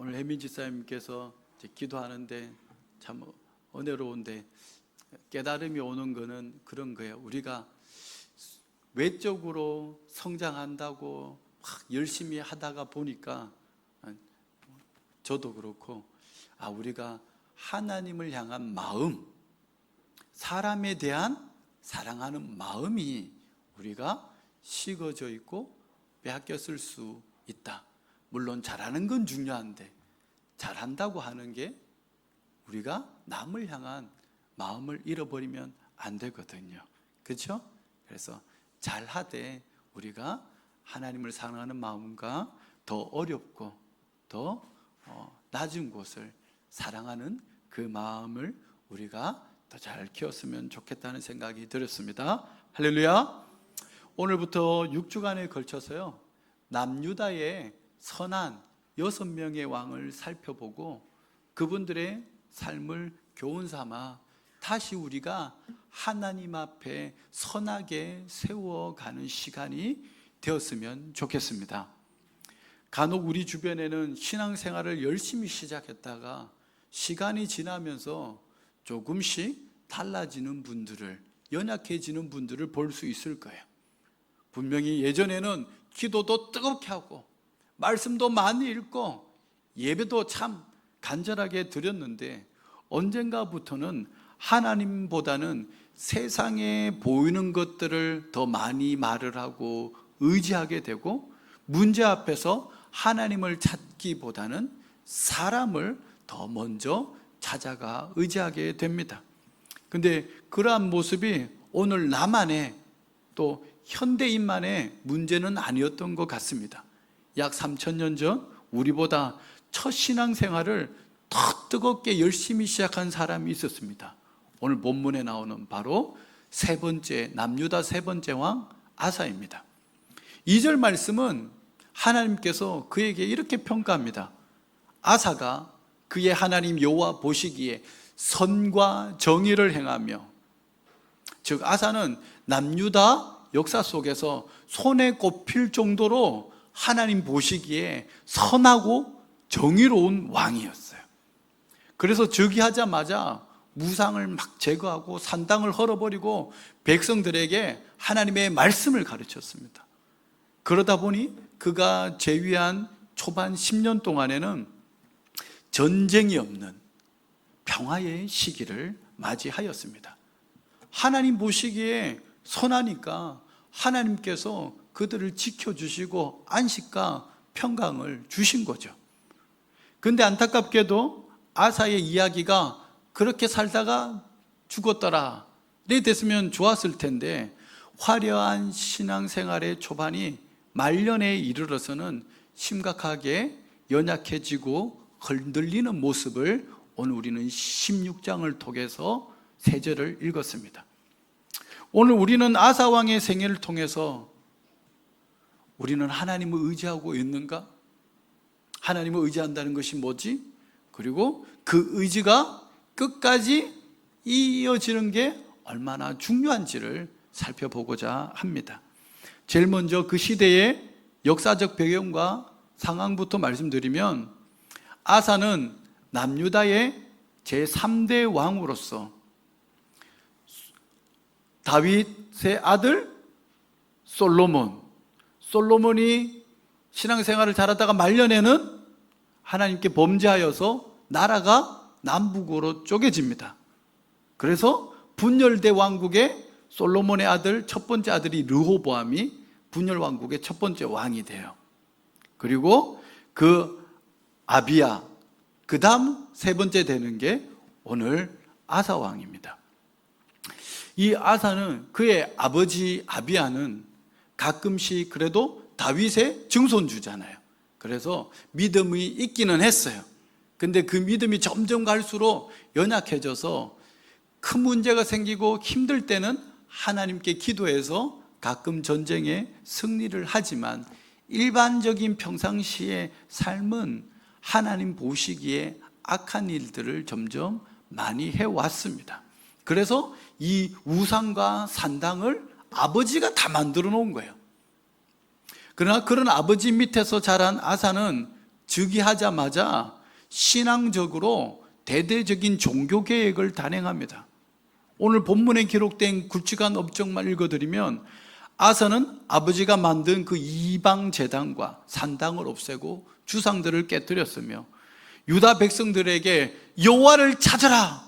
오늘 혜민 지사님께서 기도하는데 참 은혜로운데, 깨달음이 오는 거는 그런 거예요. 우리가 외적으로 성장한다고 막 열심히 하다가 보니까, 저도 그렇고, 우리가 하나님을 향한 마음, 사람에 대한 사랑하는 마음이 우리가 식어져 있고 빼앗겼을 수 있다. 물론 잘하는 건 중요한데, 잘한다고 하는 게 우리가 남을 향한 마음을 잃어버리면 안 되거든요. 그렇죠? 그래서 잘하되 우리가 하나님을 사랑하는 마음과 더 어렵고 더 낮은 곳을 사랑하는 그 마음을 우리가 더 잘 키웠으면 좋겠다는 생각이 들었습니다. 할렐루야. 오늘부터 6주간에 걸쳐서요, 남유다의 선한 6명의 왕을 살펴보고 그분들의 삶을 교훈 삼아 다시 우리가 하나님 앞에 선하게 세워가는 시간이 되었으면 좋겠습니다. 간혹 우리 주변에는 신앙생활을 열심히 시작했다가 시간이 지나면서 조금씩 달라지는 분들을, 연약해지는 분들을 볼 수 있을 거예요. 분명히 예전에는 기도도 뜨겁게 하고 말씀도 많이 읽고 예배도 참 간절하게 드렸는데, 언젠가부터는 하나님보다는 세상에 보이는 것들을 더 많이 말을 하고 의지하게 되고, 문제 앞에서 하나님을 찾기보다는 사람을 더 먼저 찾아가 의지하게 됩니다. 근데 그러한 모습이 오늘 나만의, 또 현대인만의 문제는 아니었던 것 같습니다. 약 3000년 전 우리보다 첫 신앙생활을 더 뜨겁게 열심히 시작한 사람이 있었습니다. 오늘 본문에 나오는 바로 세 번째, 남유다 세 번째 왕 아사입니다. 2절 말씀은 하나님께서 그에게 이렇게 평가합니다. 아사가 그의 하나님 여호와 보시기에 선과 정의를 행하며, 즉 아사는 남유다 역사 속에서 손에 꼽힐 정도로 하나님 보시기에 선하고 정의로운 왕이었어요. 그래서 즉위하자마자 무상을 막 제거하고 산당을 헐어버리고 백성들에게 하나님의 말씀을 가르쳤습니다. 그러다 보니 그가 재위한 초반 10년 동안에는 전쟁이 없는 평화의 시기를 맞이하였습니다. 하나님 보시기에 선하니까 하나님께서 그들을 지켜주시고 안식과 평강을 주신 거죠. 그런데 안타깝게도 아사의 이야기가 그렇게 살다가 죽었더라 이래 됐으면 좋았을 텐데, 화려한 신앙생활의 초반이 말년에 이르러서는 심각하게 연약해지고 흔들리는 모습을 오늘 우리는 16장을 통해서 세 절을 읽었습니다. 오늘 우리는 아사 왕의 생애를 통해서 우리는 하나님을 의지하고 있는가? 하나님을 의지한다는 것이 뭐지? 그리고 그 의지가 끝까지 이어지는 게 얼마나 중요한지를 살펴보고자 합니다. 제일 먼저 그 시대의 역사적 배경과 상황부터 말씀드리면, 아사는 남유다의 제3대 왕으로서 다윗의 아들 솔로몬이 신앙생활을 잘하다가 말년에는 하나님께 범죄하여서 나라가 남북으로 쪼개집니다. 그래서 분열된 왕국의 솔로몬의 아들, 첫 번째 아들이 르호보암이 분열 왕국의 첫 번째 왕이 돼요. 그리고 그 아비야, 그 다음 세 번째 되는 게 오늘 아사 왕입니다. 이 아사는, 그의 아버지 아비야는 가끔씩 그래도 다윗의 증손주잖아요. 그래서 믿음이 있기는 했어요. 근데 그 믿음이 점점 갈수록 연약해져서 큰 문제가 생기고 힘들 때는 하나님께 기도해서 가끔 전쟁에 승리를 하지만, 일반적인 평상시의 삶은 하나님 보시기에 악한 일들을 점점 많이 해왔습니다. 그래서 이 우상과 산당을 아버지가 다 만들어 놓은 거예요. 그러나 그런 아버지 밑에서 자란 아사는 즉위하자마자 신앙적으로 대대적인 종교 개혁을 단행합니다. 오늘 본문에 기록된 굵직한 업적만 읽어드리면 아사는 아버지가 만든 그 이방 제단과 산당을 없애고 주상들을 깨뜨렸으며 유다 백성들에게 여호와를 찾아라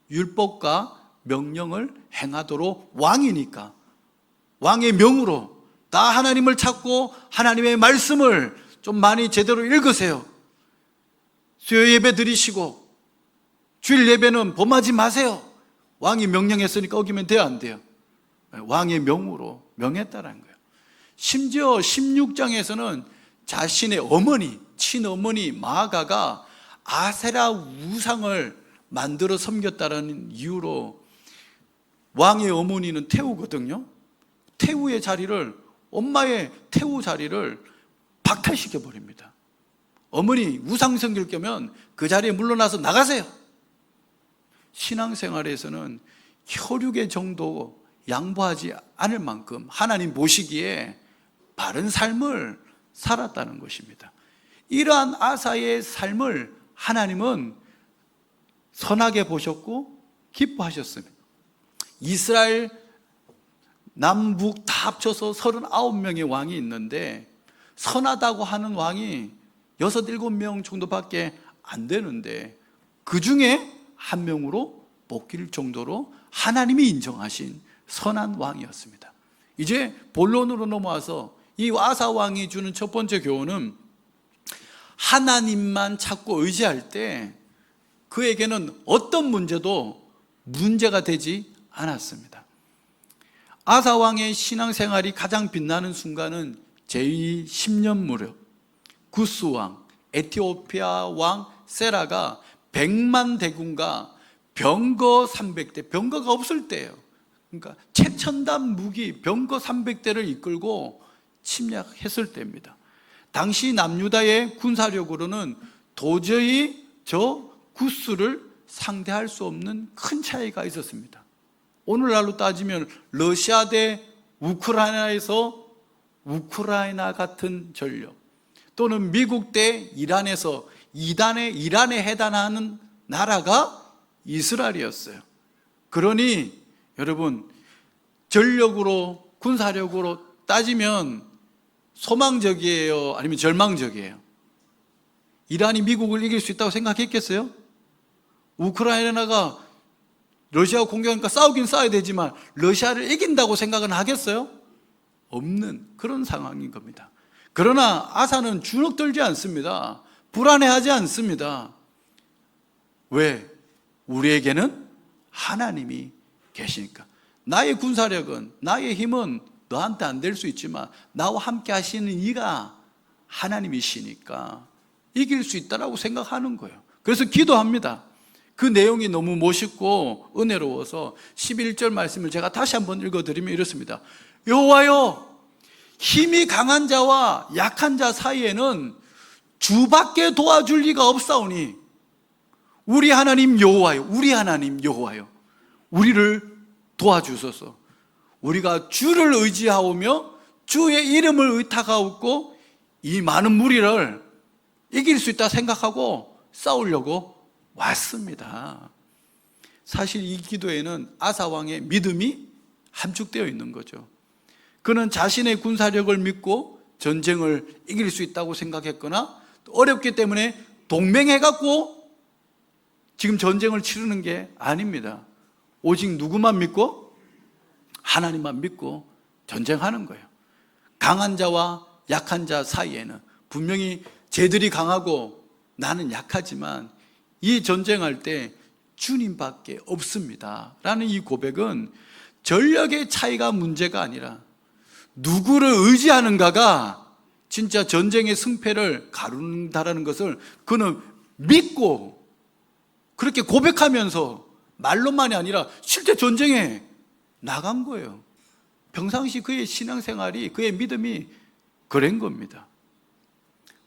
율법과 명령을 행하도록 왕이니까 왕의 명으로 다 하나님을 찾고 하나님의 말씀을 좀 많이 제대로 읽으세요. 수요 예배 드리시고 주일 예배는 범하지 마세요. 왕이 명령했으니까 어기면 돼요, 안 돼요? 왕의 명으로 명했다라는 거예요. 심지어 16장에서는 자신의 어머니, 친어머니 마아가가 아세라 우상을 만들어 섬겼다라는 이유로 왕의 어머니는 태우거든요. 태우의 자리를, 엄마의 태우 자리를 박탈시켜 버립니다. 어머니 우상 섬길 거면 그 자리에 물러나서 나가세요. 신앙생활에서는 혈육의 정도 양보하지 않을 만큼 하나님 보시기에 바른 삶을 살았다는 것입니다. 이러한 아사의 삶을 하나님은 선하게 보셨고 기뻐하셨습니다. 이스라엘 남북 다 합쳐서 39명의 왕이 있는데 선하다고 하는 왕이 6, 7명 정도밖에 안 되는데 그 중에 한 명으로 뽑힐 정도로 하나님이 인정하신 선한 왕이었습니다. 이제 본론으로 넘어와서 이 아사 왕이 주는 첫 번째 교훈은 하나님만 찾고 의지할 때 그에게는 어떤 문제도 문제가 되지 않았습니다. 아사 왕의 신앙생활이 가장 빛나는 순간은 제2 10년 무렵 구스 왕, 에티오피아 왕 세라가 100만 대군과 병거 300대, 병거가 없을 때예요. 그러니까 최첨단 무기 병거 300대를 이끌고 침략했을 때입니다. 당시 남유다의 군사력으로는 도저히 저 구스를 상대할 수 없는 큰 차이가 있었습니다. 오늘날로 따지면 러시아 대 우크라이나에서 우크라이나 같은 전력, 또는 미국 대 이란에서 이란에 해당하는 나라가 이스라엘이었어요. 그러니 여러분, 전력으로 군사력으로 따지면 소망적이에요, 아니면 절망적이에요? 이란이 미국을 이길 수 있다고 생각했겠어요? 우크라이나가 러시아 공격하니까 싸우긴 싸워야 되지만 러시아를 이긴다고 생각은 하겠어요? 없는 그런 상황인 겁니다. 그러나 아사는 주눅들지 않습니다. 불안해하지 않습니다. 왜? 우리에게는 하나님이 계시니까. 나의 군사력은, 나의 힘은 너한테 안 될 수 있지만 나와 함께 하시는 이가 하나님이시니까 이길 수 있다라고 생각하는 거예요. 그래서 기도합니다. 그 내용이 너무 멋있고 은혜로워서 11절 말씀을 제가 다시 한번 읽어드리면 이렇습니다. 여호와여, 힘이 강한 자와 약한 자 사이에는 주밖에 도와줄 리가 없사오니 우리 하나님 여호와여, 우리 하나님 여호와여, 우리를 도와주소서. 우리가 주를 의지하오며 주의 이름을 의탁하옵고 이 많은 무리를 이길 수 있다 생각하고 싸우려고 왔습니다. 사실 이 기도에는 아사 왕의 믿음이 함축되어 있는 거죠. 그는 자신의 군사력을 믿고 전쟁을 이길 수 있다고 생각했거나 어렵기 때문에 동맹해갖고 지금 전쟁을 치르는 게 아닙니다. 오직 누구만 믿고? 하나님만 믿고 전쟁하는 거예요. 강한 자와 약한 자 사이에는 분명히 쟤들이 강하고 나는 약하지만 이 전쟁할 때 주님밖에 없습니다 라는 이 고백은 전력의 차이가 문제가 아니라 누구를 의지하는가가 진짜 전쟁의 승패를 가른다라는 것을 그는 믿고 그렇게 고백하면서 말로만이 아니라 실제 전쟁에 나간 거예요. 평상시 그의 신앙생활이, 그의 믿음이 그런 겁니다.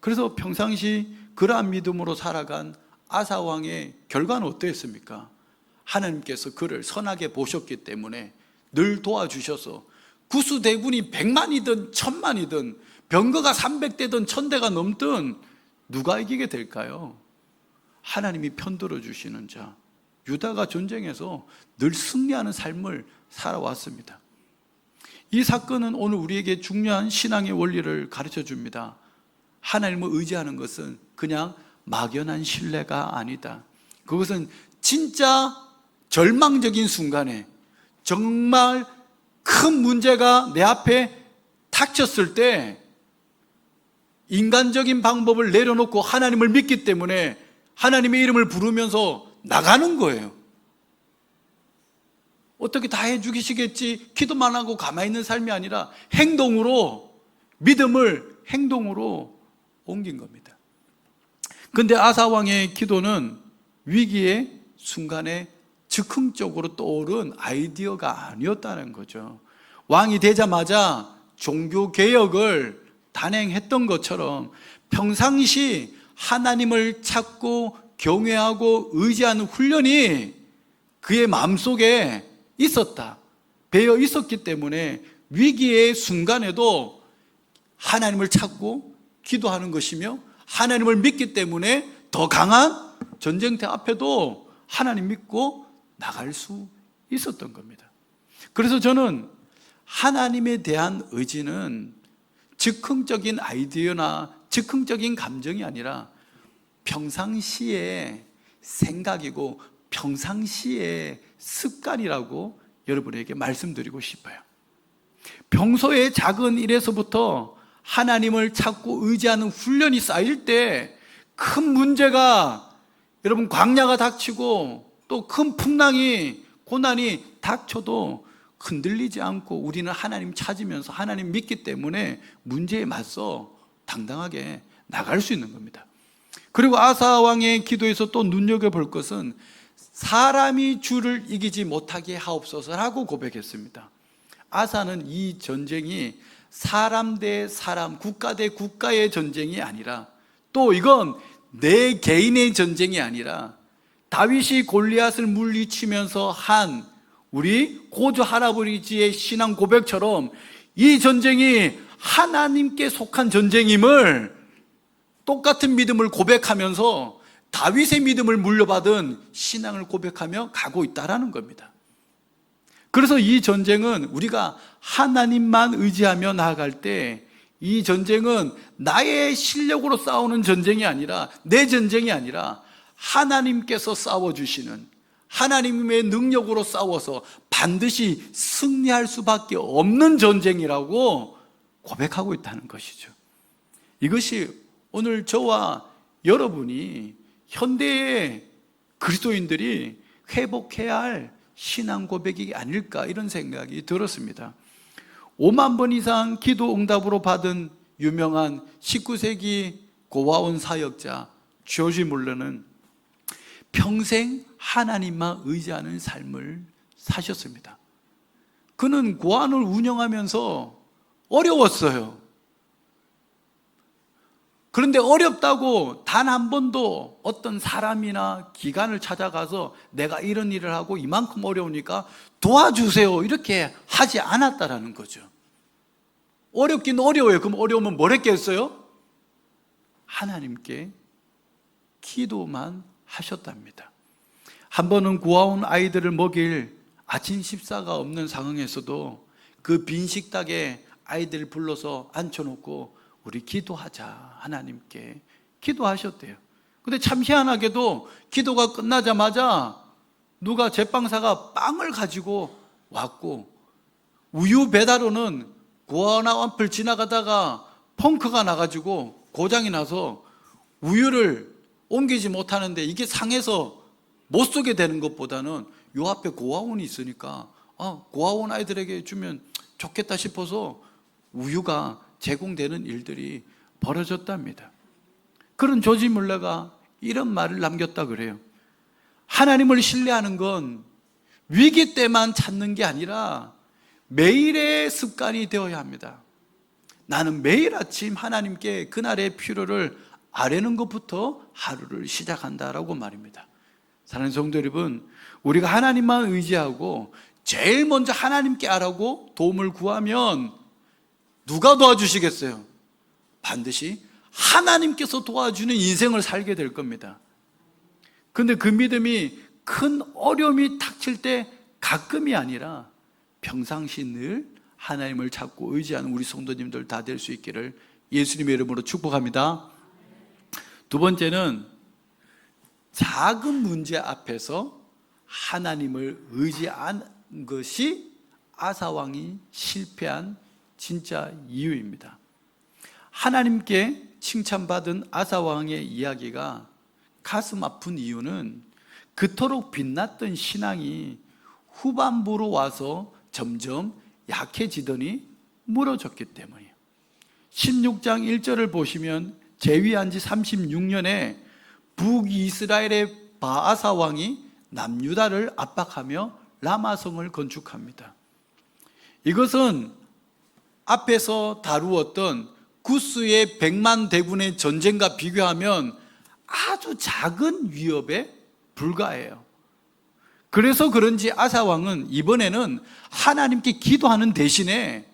그래서 평상시 그러한 믿음으로 살아간 아사 왕의 결과는 어떠했습니까? 하나님께서 그를 선하게 보셨기 때문에 늘 도와주셔서 구스 대군이 100만이든 1000만이든 병거가 300대든 1000대가 넘든 누가 이기게 될까요? 하나님이 편들어 주시는 자. 유다가 전쟁에서 늘 승리하는 삶을 살아왔습니다. 이 사건은 오늘 우리에게 중요한 신앙의 원리를 가르쳐 줍니다. 하나님을 의지하는 것은 그냥 막연한 신뢰가 아니다. 그것은 진짜 절망적인 순간에 정말 큰 문제가 내 앞에 닥쳤을 때 인간적인 방법을 내려놓고 하나님을 믿기 때문에 하나님의 이름을 부르면서 나가는 거예요. 어떻게 다 해주시겠지 기도만 하고 가만히 있는 삶이 아니라 행동으로, 믿음을 행동으로 옮긴 겁니다. 그런데 아사 왕의 기도는 위기의 순간에 즉흥적으로 떠오른 아이디어가 아니었다는 거죠. 왕이 되자마자 종교개혁을 단행했던 것처럼 평상시 하나님을 찾고 경외하고 의지하는 훈련이 그의 마음속에 있었다, 배어 있었기 때문에 위기의 순간에도 하나님을 찾고 기도하는 것이며 하나님을 믿기 때문에 더 강한 전쟁터 앞에도 하나님 믿고 나갈 수 있었던 겁니다. 그래서 저는 하나님에 대한 의지는 즉흥적인 아이디어나 즉흥적인 감정이 아니라 평상시의 생각이고 평상시의 습관이라고 여러분에게 말씀드리고 싶어요. 평소에 작은 일에서부터 하나님을 찾고 의지하는 훈련이 쌓일 때 큰 문제가, 여러분 광야가 닥치고 또 큰 풍랑이, 고난이 닥쳐도 흔들리지 않고 우리는 하나님 찾으면서 하나님 믿기 때문에 문제에 맞서 당당하게 나갈 수 있는 겁니다. 그리고 아사 왕의 기도에서 또 눈여겨볼 것은 사람이 주를 이기지 못하게 하옵소서라고 고백했습니다. 아사는 이 전쟁이 사람 대 사람, 국가 대 국가의 전쟁이 아니라, 또 이건 내 개인의 전쟁이 아니라 다윗이 골리앗을 물리치면서 한 우리 고조 할아버지의 신앙 고백처럼 이 전쟁이 하나님께 속한 전쟁임을 똑같은 믿음을 고백하면서 다윗의 믿음을 물려받은 신앙을 고백하며 가고 있다라는 겁니다. 그래서 이 전쟁은 우리가 하나님만 의지하며 나아갈 때 이 전쟁은 나의 실력으로 싸우는 전쟁이 아니라, 내 전쟁이 아니라 하나님께서 싸워주시는, 하나님의 능력으로 싸워서 반드시 승리할 수밖에 없는 전쟁이라고 고백하고 있다는 것이죠. 이것이 오늘 저와 여러분이 현대의 그리스도인들이 회복해야 할 신앙 고백이 아닐까, 이런 생각이 들었습니다. 5만 번 이상 기도 응답으로 받은 유명한 19세기 고아원 사역자 조지 물러는 평생 하나님만 의지하는 삶을 사셨습니다. 그는 고아원을 운영하면서 어려웠어요. 그런데 어렵다고 단 한 번도 어떤 사람이나 기관을 찾아가서 내가 이런 일을 하고 이만큼 어려우니까 도와주세요 이렇게 하지 않았다라는 거죠. 어렵긴 어려워요. 그럼 어려우면 뭘 했겠어요? 하나님께 기도만 하셨답니다. 한 번은 고아원 아이들을 먹일 아침 식사가 없는 상황에서도 그 빈 식탁에 아이들을 불러서 앉혀놓고 우리 기도하자, 하나님께 기도하셨대요. 근데 참 희한하게도 기도가 끝나자마자 누가 제빵사가 빵을 가지고 왔고, 우유 배달원은 고아원 앞을 지나가다가 펑크가 나가지고 고장이 나서 우유를 옮기지 못하는데 이게 상해서 못 쓰게 되는 것보다는 요 앞에 고아원이 있으니까 고아원 아이들에게 주면 좋겠다 싶어서 우유가 제공되는 일들이 벌어졌답니다. 그런 조지 물러가 이런 말을 남겼다 그래요. 하나님을 신뢰하는 건 위기 때만 찾는 게 아니라 매일의 습관이 되어야 합니다. 나는 매일 아침 하나님께 그날의 필요를 아뢰는 것부터 하루를 시작한다라고 말입니다. 사랑하는 성도 여러분, 우리가 하나님만 의지하고 제일 먼저 하나님께 아뢰고 도움을 구하면 누가 도와주시겠어요? 반드시 하나님께서 도와주는 인생을 살게 될 겁니다. 근데 그 믿음이 큰 어려움이 닥칠 때 가끔이 아니라 평상시 늘 하나님을 찾고 의지하는 우리 성도님들 다 될 수 있기를 예수님의 이름으로 축복합니다. 두 번째는 작은 문제 앞에서 하나님을 의지한 것이 아사왕이 실패한 진짜 이유입니다. 하나님께 칭찬받은 아사왕의 이야기가 가슴 아픈 이유는 그토록 빛났던 신앙이 후반부로 와서 점점 약해지더니 무너졌기 때문이에요. 16장 1절을 보시면 재위한 지 36년에 북이스라엘의 바아사 왕이 남유다를 압박하며 라마성을 건축합니다. 이것은 앞에서 다루었던 구스의 100만 대군의 전쟁과 비교하면 아주 작은 위협에 불과해요. 그래서 그런지 아사 왕은 이번에는 하나님께 기도하는 대신에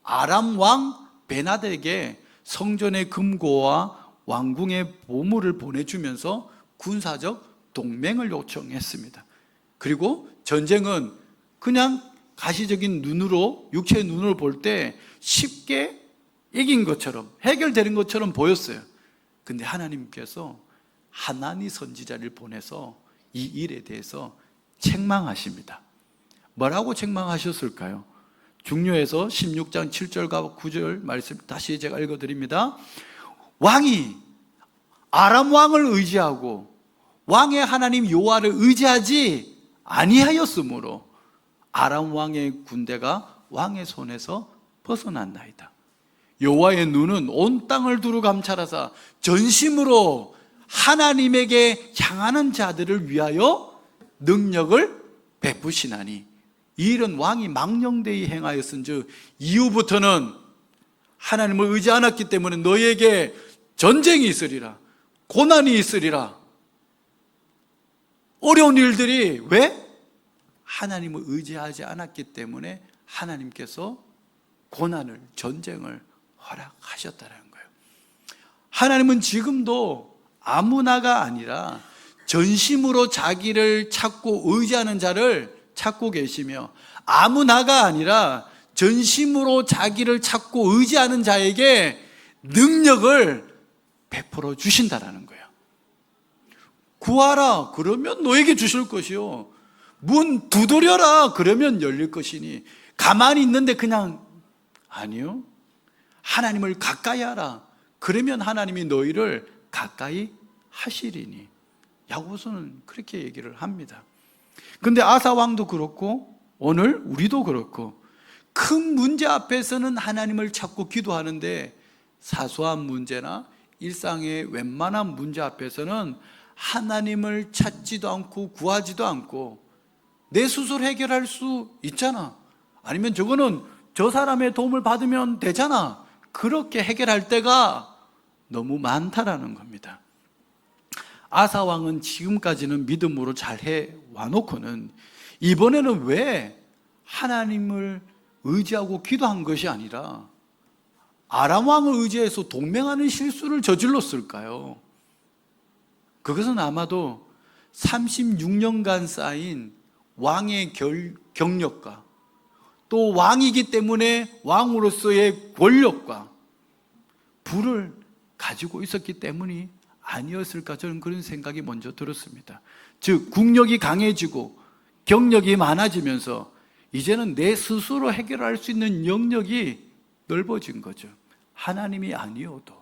아람 왕 베나덱에게 성전의 금고와 왕궁의 보물을 보내주면서 군사적 동맹을 요청했습니다. 그리고 전쟁은 그냥 가시적인 눈으로, 육체의 눈으로 볼 때 쉽게 이긴 것처럼, 해결되는 것처럼 보였어요. 근데 하나님께서 하나니 선지자를 보내서 이 일에 대해서 책망하십니다. 뭐라고 책망하셨을까요? 중요해서 16장 7절과 9절 말씀 다시 제가 읽어드립니다. 왕이 아람 왕을 의지하고 왕의 하나님 여호와를 의지하지 아니하였으므로 아람 왕의 군대가 왕의 손에서 벗어난나이다. 여호와의 눈은 온 땅을 두루 감찰하사 전심으로 하나님에게 향하는 자들을 위하여 능력을 베푸시나니 이 일은 왕이 망령되이 행하였은즉 이후부터는 하나님을 의지 않았기 때문에 너희에게 전쟁이 있으리라, 고난이 있으리라. 어려운 일들이 왜? 하나님을 의지하지 않았기 때문에 하나님께서 고난을, 전쟁을 허락하셨다는 거예요. 하나님은 지금도 아무나가 아니라 전심으로 자기를 찾고 의지하는 자를 찾고 계시며 아무나가 아니라 전심으로 자기를 찾고 의지하는 자에게 능력을 베풀어 주신다라는 거예요. 구하라 그러면 너에게 주실 것이요, 문 두드려라 그러면 열릴 것이니 가만히 있는데 그냥 아니요, 하나님을 가까이 하라 그러면 하나님이 너희를 가까이 하시리니. 야고보서는 그렇게 얘기를 합니다. 근데 아사 왕도 그렇고 오늘 우리도 그렇고 큰 문제 앞에서는 하나님을 찾고 기도하는데 사소한 문제나 일상의 웬만한 문제 앞에서는 하나님을 찾지도 않고 구하지도 않고 내 스스로 해결할 수 있잖아, 아니면 저거는 저 사람의 도움을 받으면 되잖아, 그렇게 해결할 때가 너무 많다라는 겁니다. 아사 왕은 지금까지는 믿음으로 잘 해와놓고는 이번에는 왜 하나님을 의지하고 기도한 것이 아니라 아람 왕을 의지해서 동맹하는 실수를 저질렀을까요? 그것은 아마도 36년간 쌓인 왕의 경력과 또 왕이기 때문에 왕으로서의 권력과 부를 가지고 있었기 때문이 아니었을까, 저는 그런 생각이 먼저 들었습니다. 즉 국력이 강해지고 경력이 많아지면서 이제는 내 스스로 해결할 수 있는 영역이 넓어진 거죠. 하나님이 아니어도.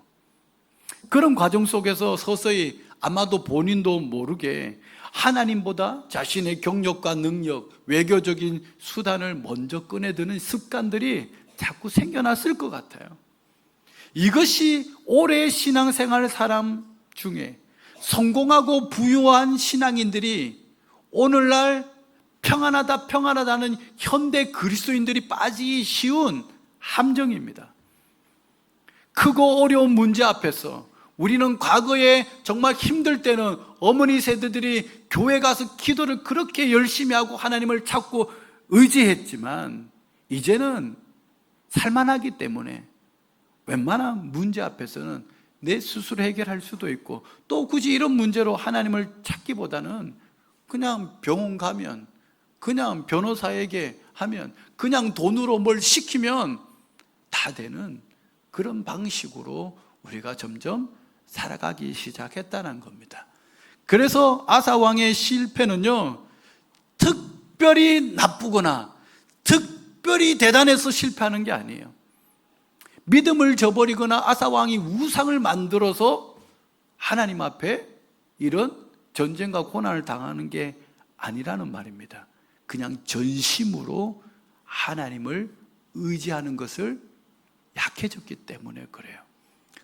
그런 과정 속에서 서서히 아마도 본인도 모르게 하나님보다 자신의 경력과 능력, 외교적인 수단을 먼저 꺼내드는 습관들이 자꾸 생겨났을 것 같아요. 이것이 오래 신앙생활 사람 중에 성공하고 부유한 신앙인들이 오늘날 평안하다는 현대 그리스도인들이 빠지기 쉬운 함정입니다. 크고 어려운 문제 앞에서 우리는 과거에 정말 힘들 때는 어머니 세대들이 교회 가서 기도를 그렇게 열심히 하고 하나님을 찾고 의지했지만 이제는 살만하기 때문에 웬만한 문제 앞에서는 내 스스로 해결할 수도 있고, 또 굳이 이런 문제로 하나님을 찾기보다는 그냥 병원 가면, 그냥 변호사에게 하면, 그냥 돈으로 뭘 시키면 다 되는 그런 방식으로 우리가 점점 살아가기 시작했다는 겁니다. 그래서 아사 왕의 실패는요, 특별히 나쁘거나 특별히 대단해서 실패하는 게 아니에요. 믿음을 저버리거나 아사 왕이 우상을 만들어서 하나님 앞에 이런 전쟁과 고난을 당하는 게 아니라는 말입니다. 그냥 전심으로 하나님을 의지하는 것을 약해졌기 때문에 그래요.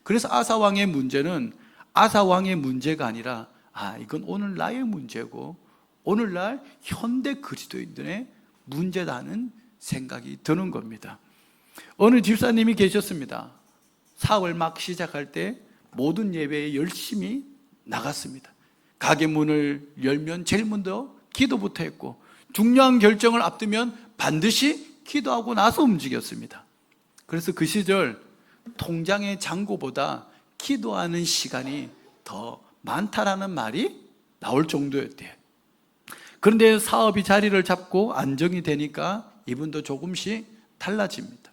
그래서 아사 왕의 문제는 아사 왕의 문제가 아니라, 이건 오늘날의 문제고 오늘날 현대 그리스도인들의 문제다는 생각이 드는 겁니다. 어느 집사님이 계셨습니다. 사월 막 시작할 때 모든 예배에 열심히 나갔습니다. 가게 문을 열면 제일 먼저 기도부터 했고, 중요한 결정을 앞두면 반드시 기도하고 나서 움직였습니다. 그래서 그 시절 통장의 잔고보다 기도하는 시간이 더 많다라는 말이 나올 정도였대요. 그런데 사업이 자리를 잡고 안정이 되니까 이분도 조금씩 달라집니다.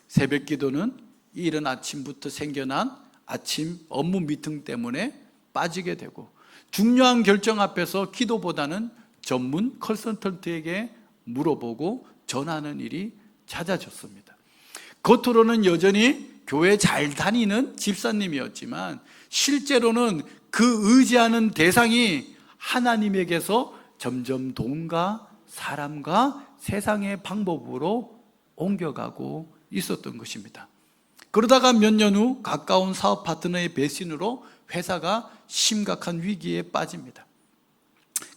새벽 기도는 이른 아침부터 생겨난 아침 업무 미팅 때문에 빠지게 되고, 중요한 결정 앞에서 기도보다는 전문 컨설턴트에게 물어보고 전하는 일이 잦아졌습니다. 겉으로는 여전히 교회 잘 다니는 집사님이었지만 실제로는 그 의지하는 대상이 하나님에게서 점점 돈과 사람과 세상의 방법으로 옮겨가고 있었던 것입니다. 그러다가 몇 년 후 가까운 사업 파트너의 배신으로 회사가 심각한 위기에 빠집니다.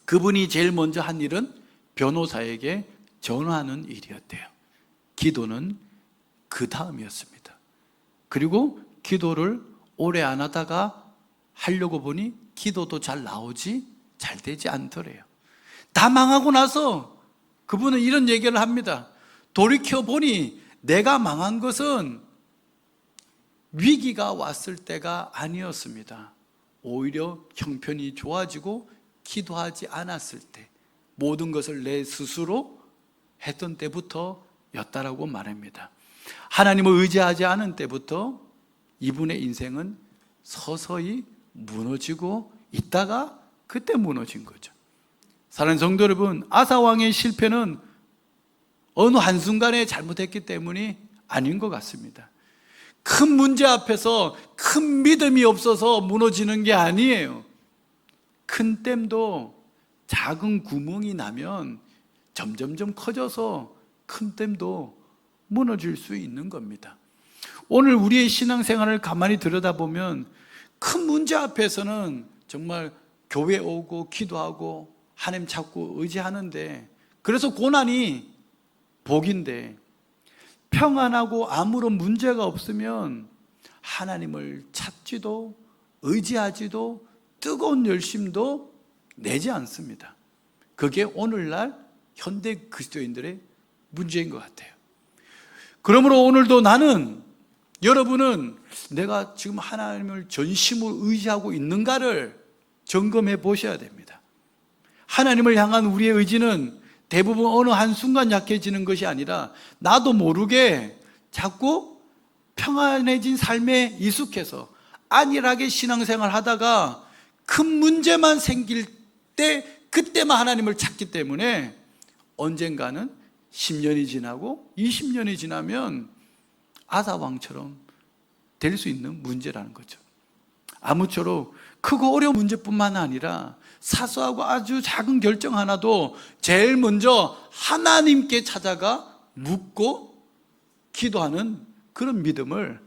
그분이 제일 먼저 한 일은 변호사에게 전화하는 일이었대요. 기도는 그 다음이었습니다. 그리고 기도를 오래 안 하다가 하려고 보니 기도도 잘 나오지 잘 되지 않더래요. 다 망하고 나서 그분은 이런 얘기를 합니다. 돌이켜보니 내가 망한 것은 위기가 왔을 때가 아니었습니다. 오히려 형편이 좋아지고 기도하지 않았을 때, 모든 것을 내 스스로 했던 때부터 였다라고 말합니다. 하나님을 의지하지 않은 때부터 이분의 인생은 서서히 무너지고 있다가 그때 무너진 거죠. 사랑하는 성도 여러분, 아사 왕의 실패는 어느 한순간에 잘못했기 때문이 아닌 것 같습니다. 큰 문제 앞에서 큰 믿음이 없어서 무너지는 게 아니에요. 큰 댐도 작은 구멍이 나면 점점점 커져서 큰 댐도 무너질 수 있는 겁니다. 오늘 우리의 신앙생활을 가만히 들여다보면 큰 문제 앞에서는 정말 교회 오고 기도하고 하나님 찾고 의지하는데, 그래서 고난이 복인데, 평안하고 아무런 문제가 없으면 하나님을 찾지도 의지하지도 뜨거운 열심도 내지 않습니다. 그게 오늘날 현대 그리스도인들의 문제인 것 같아요. 그러므로 오늘도 나는, 여러분은 내가 지금 하나님을 전심으로 의지하고 있는가를 점검해 보셔야 됩니다. 하나님을 향한 우리의 의지는 대부분 어느 한순간 약해지는 것이 아니라 나도 모르게 자꾸 평안해진 삶에 익숙해서 안일하게 신앙생활 하다가 큰 문제만 생길 때 그때만 하나님을 찾기 때문에 언젠가는 10년이 지나고 20년이 지나면 아사왕처럼 될 수 있는 문제라는 거죠. 아무쪼록 크고 어려운 문제뿐만 아니라 사소하고 아주 작은 결정 하나도 제일 먼저 하나님께 찾아가 묻고 기도하는 그런 믿음을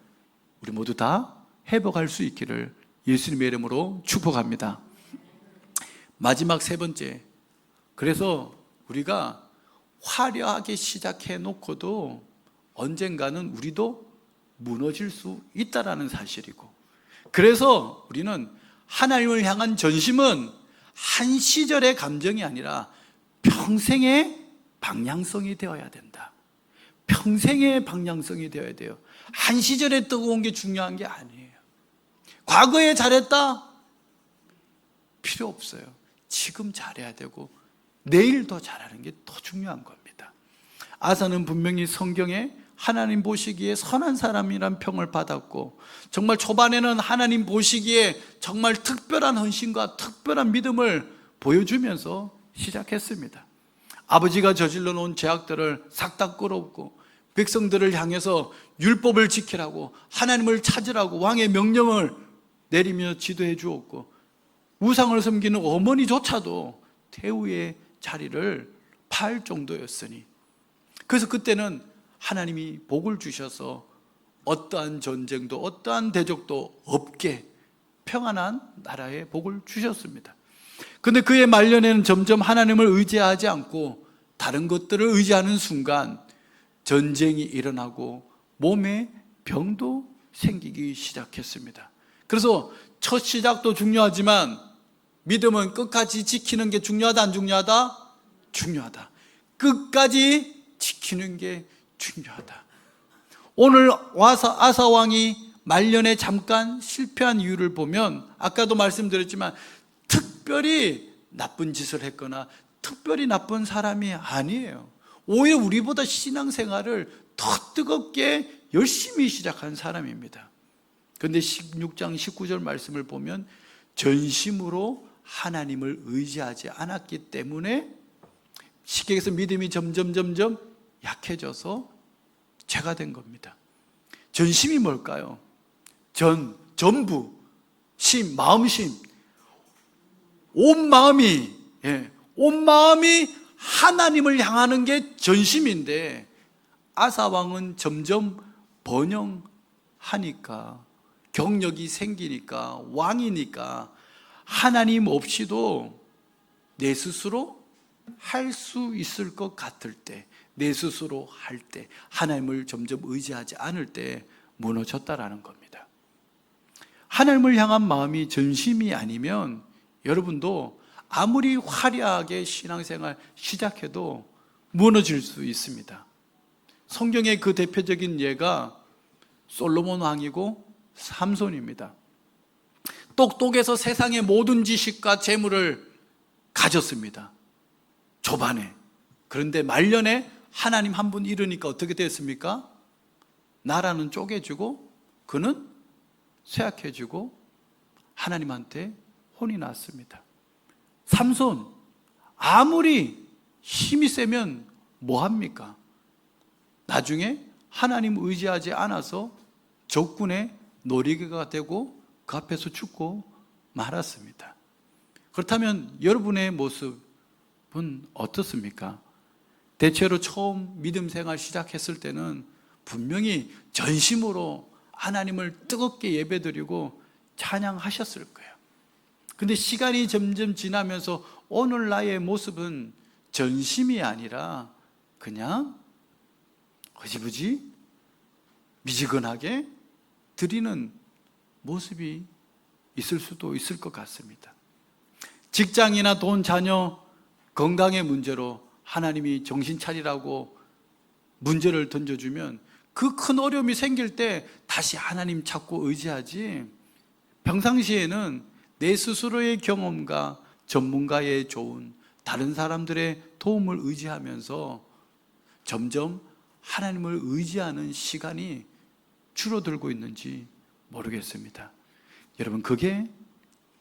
우리 모두 다 회복할 수 있기를 예수님의 이름으로 축복합니다. 마지막 세 번째, 그래서 우리가 화려하게 시작해 놓고도 언젠가는 우리도 무너질 수 있다는 사실이고, 그래서 우리는 하나님을 향한 전심은 한 시절의 감정이 아니라 평생의 방향성이 되어야 된다. 평생의 방향성이 되어야 돼요. 한 시절에 뜨거운 게 중요한 게 아니에요. 과거에 잘했다? 필요 없어요. 지금 잘해야 되고 내일 더 잘하는 게 더 중요한 겁니다. 아사는 분명히 성경에 하나님 보시기에 선한 사람이란 평을 받았고, 정말 초반에는 하나님 보시기에 정말 특별한 헌신과 특별한 믿음을 보여주면서 시작했습니다. 아버지가 저질러 놓은 죄악들을 싹 다 끌어엎고 백성들을 향해서 율법을 지키라고, 하나님을 찾으라고 왕의 명령을 내리며 지도해 주었고, 우상을 섬기는 어머니조차도 태우의 자리를 팔 정도였으니, 그래서 그때는 하나님이 복을 주셔서 어떠한 전쟁도 어떠한 대적도 없게 평안한 나라에 복을 주셨습니다. 그런데 그의 말년에는 점점 하나님을 의지하지 않고 다른 것들을 의지하는 순간 전쟁이 일어나고 몸에 병도 생기기 시작했습니다. 그래서 첫 시작도 중요하지만 믿음은 끝까지 지키는 게 중요하다, 안 중요하다? 중요하다. 끝까지 지키는 게 중요하다. 오늘 아사 왕이 말년에 잠깐 실패한 이유를 보면, 아까도 말씀드렸지만 특별히 나쁜 짓을 했거나 특별히 나쁜 사람이 아니에요. 오히려 우리보다 신앙생활을 더 뜨겁게 열심히 시작한 사람입니다. 그런데 16장 19절 말씀을 보면 전심으로 하나님을 의지하지 않았기 때문에 식객에서 믿음이 점점 약해져서 죄가 된 겁니다. 전심이 뭘까요? 전부, 심, 마음심, 온 마음이 하나님을 향하는 게 전심인데, 아사 왕은 점점 번영하니까, 경력이 생기니까, 왕이니까 하나님 없이도 내 스스로 할 수 있을 것 같을 때, 내 스스로 할 때, 하나님을 점점 의지하지 않을 때 무너졌다라는 겁니다. 하나님을 향한 마음이 전심이 아니면 여러분도 아무리 화려하게 신앙생활 시작해도 무너질 수 있습니다. 성경의 그 대표적인 예가 솔로몬 왕이고 삼손입니다. 똑똑해서 세상의 모든 지식과 재물을 가졌습니다, 초반에. 그런데 말년에 하나님 한 분 잃으니까 어떻게 됐습니까? 나라는 쪼개지고 그는 쇠약해지고 하나님한테 혼이 났습니다. 삼손, 아무리 힘이 세면 뭐합니까? 나중에 하나님 의지하지 않아서 적군의 놀이개가 되고 그 앞에서 죽고 말았습니다. 그렇다면 여러분의 모습은 어떻습니까? 대체로 처음 믿음 생활 시작했을 때는 분명히 전심으로 하나님을 뜨겁게 예배드리고 찬양하셨을 거예요. 근데 시간이 점점 지나면서 오늘 나의 모습은 전심이 아니라 그냥 흐지부지 미지근하게 드리는 모습이 있을 수도 있을 것 같습니다. 직장이나 돈, 자녀, 건강의 문제로 하나님이 정신 차리라고 문제를 던져주면 그 큰 어려움이 생길 때 다시 하나님 찾고 의지하지, 평상시에는 내 스스로의 경험과 전문가의 조언, 다른 사람들의 도움을 의지하면서 점점 하나님을 의지하는 시간이 줄어들고 있는지 모르겠습니다. 여러분, 그게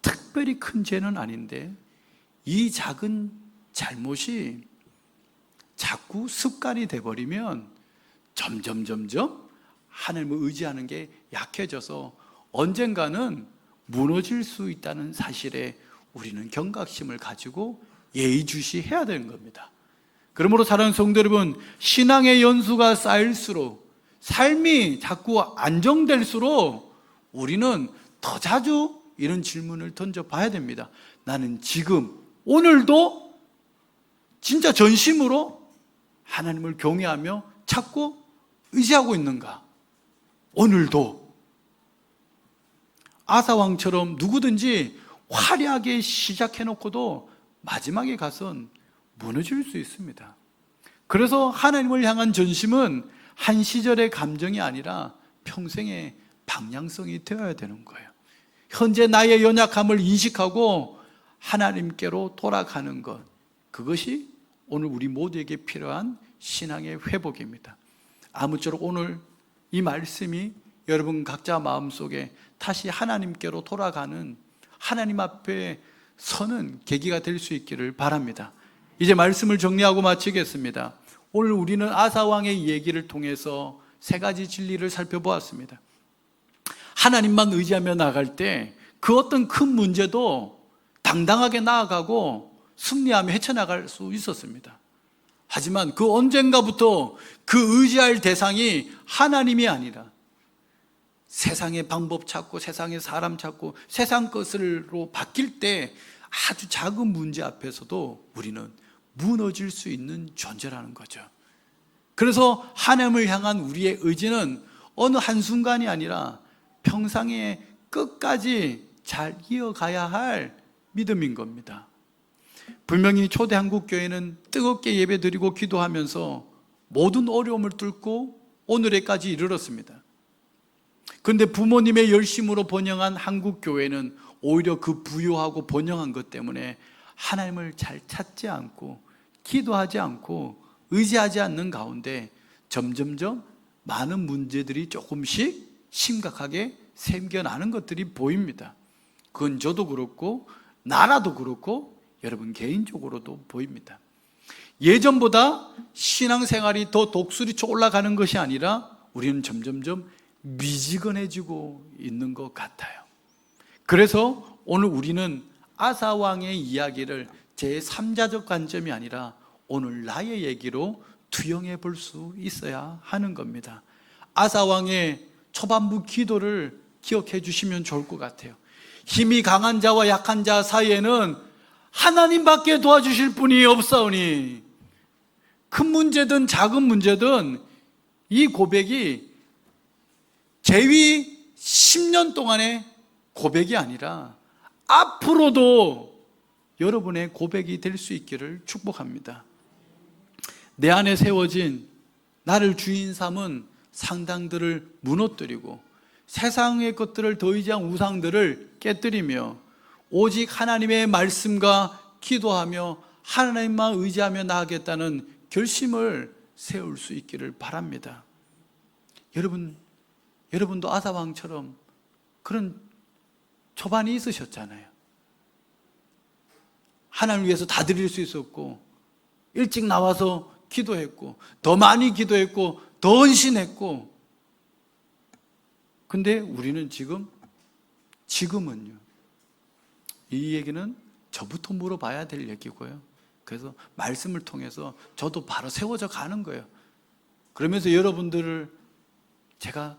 특별히 큰 죄는 아닌데 이 작은 잘못이 자꾸 습관이 돼버리면 점점 하나님을 의지하는 게 약해져서 언젠가는 무너질 수 있다는 사실에 우리는 경각심을 가지고 예의주시해야 되는 겁니다. 그러므로 사랑하는 성도 여러분, 신앙의 연수가 쌓일수록, 삶이 자꾸 안정될수록 우리는 더 자주 이런 질문을 던져봐야 됩니다. 나는 지금 오늘도 진짜 전심으로 하나님을 경외하며 찾고 의지하고 있는가? 오늘도 아사왕처럼 누구든지 화려하게 시작해놓고도 마지막에 가선 무너질 수 있습니다. 그래서 하나님을 향한 전심은 한 시절의 감정이 아니라 평생의 방향성이 되어야 되는 거예요. 현재 나의 연약함을 인식하고 하나님께로 돌아가는 것, 그것이 오늘 우리 모두에게 필요한 신앙의 회복입니다. 아무쪼록 오늘 이 말씀이 여러분 각자 마음속에 다시 하나님께로 돌아가는, 하나님 앞에 서는 계기가 될 수 있기를 바랍니다. 이제 말씀을 정리하고 마치겠습니다. 오늘 우리는 아사왕의 얘기를 통해서 세 가지 진리를 살펴보았습니다. 하나님만 의지하며 나아갈 때 그 어떤 큰 문제도 당당하게 나아가고 승리하며 헤쳐나갈 수 있었습니다. 하지만 그 언젠가부터 그 의지할 대상이 하나님이 아니라 세상의 방법 찾고 세상의 사람 찾고 세상 것으로 바뀔 때 아주 작은 문제 앞에서도 우리는 무너질 수 있는 존재라는 거죠. 그래서 하나님을 향한 우리의 의지는 어느 한순간이 아니라 평생의 끝까지 잘 이어가야 할 믿음인 겁니다. 분명히 초대 한국교회는 뜨겁게 예배드리고 기도하면서 모든 어려움을 뚫고 오늘에까지 이르렀습니다. 그런데 부모님의 열심으로 번영한 한국교회는 오히려 그 부유하고 번영한 것 때문에 하나님을 잘 찾지 않고 기도하지 않고 의지하지 않는 가운데 점점점 많은 문제들이 조금씩 심각하게 생겨나는 것들이 보입니다. 그건 저도 그렇고 나라도 그렇고 여러분 개인적으로도 보입니다. 예전보다 신앙생활이 더 독수리쳐 올라가는 것이 아니라 우리는 점점점 미지근해지고 있는 것 같아요. 그래서 오늘 우리는 아사왕의 이야기를 제3자적 관점이 아니라 오늘 나의 얘기로 투영해 볼 수 있어야 하는 겁니다. 아사왕의 초반부 기도를 기억해 주시면 좋을 것 같아요. 힘이 강한 자와 약한 자 사이에는 하나님밖에 도와주실 분이 없사오니, 큰 문제든 작은 문제든 이 고백이 재위 10년 동안의 고백이 아니라 앞으로도 여러분의 고백이 될 수 있기를 축복합니다. 내 안에 세워진 나를 주인 삼은 상당들을 무너뜨리고 세상의 것들을 더 의지한 우상들을 깨뜨리며 오직 하나님의 말씀과 기도하며 하나님만 의지하며 나아가겠다는 결심을 세울 수 있기를 바랍니다. 여러분도 아사왕처럼 그런 초반이 있으셨잖아요. 하나님을 위해서 다 드릴 수 있었고 일찍 나와서 기도했고 더 많이 기도했고 더 헌신했고, 근데 우리는 지금은요, 이 얘기는 저부터 물어봐야 될 얘기고요. 그래서 말씀을 통해서 저도 바로 세워져 가는 거예요. 그러면서 여러분들을 제가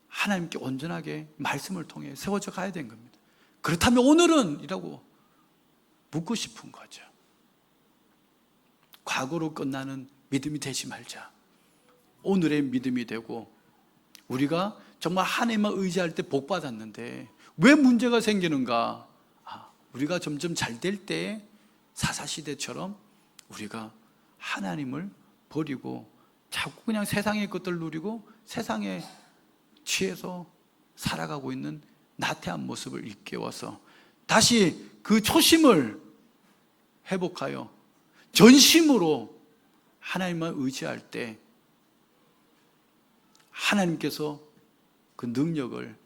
하나님께 온전하게 말씀을 통해 세워져 가야 되는 겁니다. 그렇다면 오늘은? 이라고 묻고 싶은 거죠. 과거로 끝나는 믿음이 되지 말자. 오늘의 믿음이 되고, 우리가 정말 하나님만 의지할 때 복 받았는데 왜 문제가 생기는가? 우리가 점점 잘 될 때 사사시대처럼 우리가 하나님을 버리고 자꾸 그냥 세상의 것들 누리고 세상에 취해서 살아가고 있는 나태한 모습을 일깨워서 다시 그 초심을 회복하여 전심으로 하나님만 의지할 때 하나님께서 그 능력을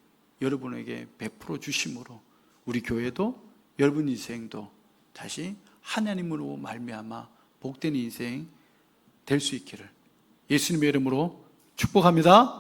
여러분에게 베풀어 주심으로 우리 교회도 여러분 인생도 다시 하나님으로 말미암아 복된 인생 될 수 있기를 예수님의 이름으로 축복합니다.